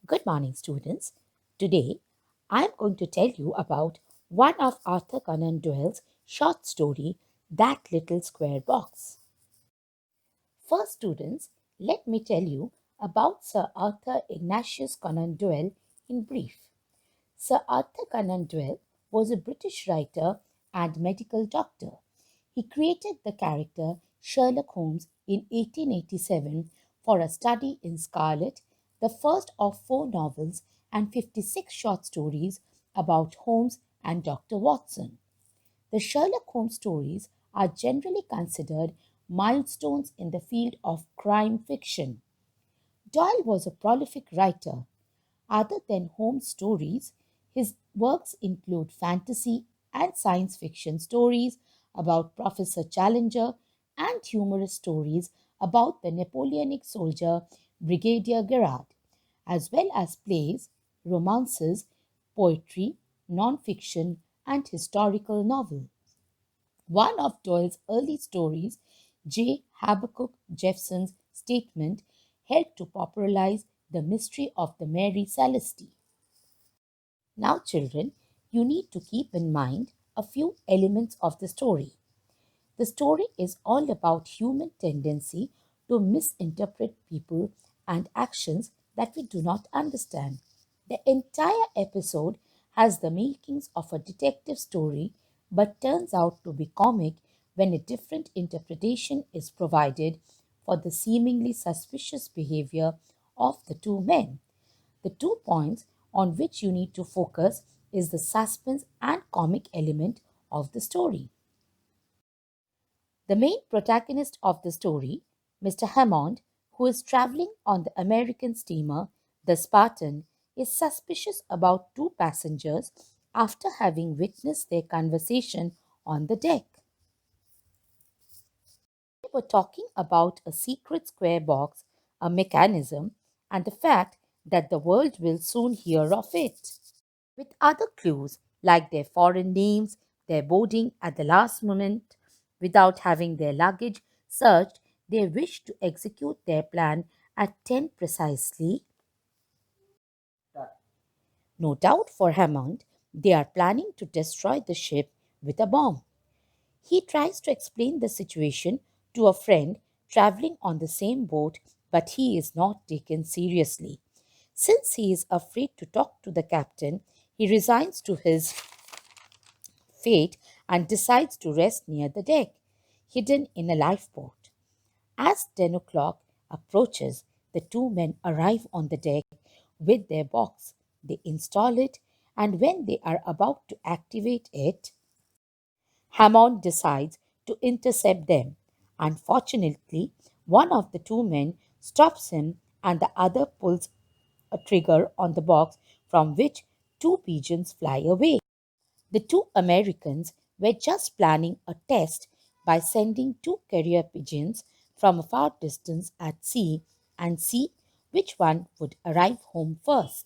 Good morning, students. Today, I am going to tell you about one of Arthur Conan Doyle's short story, That Little Square Box. First, students, let me tell you about Sir Arthur Ignatius Conan Doyle in brief. Sir Arthur Conan Doyle was a British writer and medical doctor. He created the character Sherlock Holmes in 1887 for a study in Scarlet, the first of four novels and 56 short stories about Holmes and Dr. Watson. The Sherlock Holmes stories are generally considered milestones in the field of crime fiction. Doyle was a prolific writer. Other than Holmes stories, his works include fantasy and science fiction stories about Professor Challenger and humorous stories about the Napoleonic soldier Brigadier Gerard, as well as plays, romances, poetry, non-fiction, and historical novels. One of Doyle's early stories, J. Habakkuk Jeffson's Statement, helped to popularize the mystery of the Mary Celeste. Now, children, you need to keep in mind a few elements of the story. The story is all about human tendency to misinterpret people and actions that we do not understand. The entire episode has the makings of a detective story but turns out to be comic when a different interpretation is provided for the seemingly suspicious behavior of the two men. The 2 points on which you need to focus is the suspense and comic element of the story. The main protagonist of the story, Mr. Hammond, who is traveling on the American steamer, the Spartan, is suspicious about two passengers after having witnessed their conversation on the deck. They were talking about a secret square box, a mechanism, and the fact that the world will soon hear of it. With other clues like their foreign names, their boarding at the last moment without having their luggage searched, they wished to execute their plan at 10 precisely. No doubt for Hammond, they are planning to destroy the ship with a bomb. He tries to explain the situation to a friend traveling on the same boat, but he is not taken seriously. Since he is afraid to talk to the captain, he resigns to his fate and decides to rest near the deck, hidden in a lifeboat. As 10 o'clock approaches, the two men arrive on the deck with their box. They install it, and when they are about to activate it, Hammond decides to intercept them. Unfortunately, one of the two men stops him, and the other pulls a trigger on the box from which two pigeons fly away. The two Americans were just planning a test by sending two carrier pigeons from a far distance at sea and see which one would arrive home first.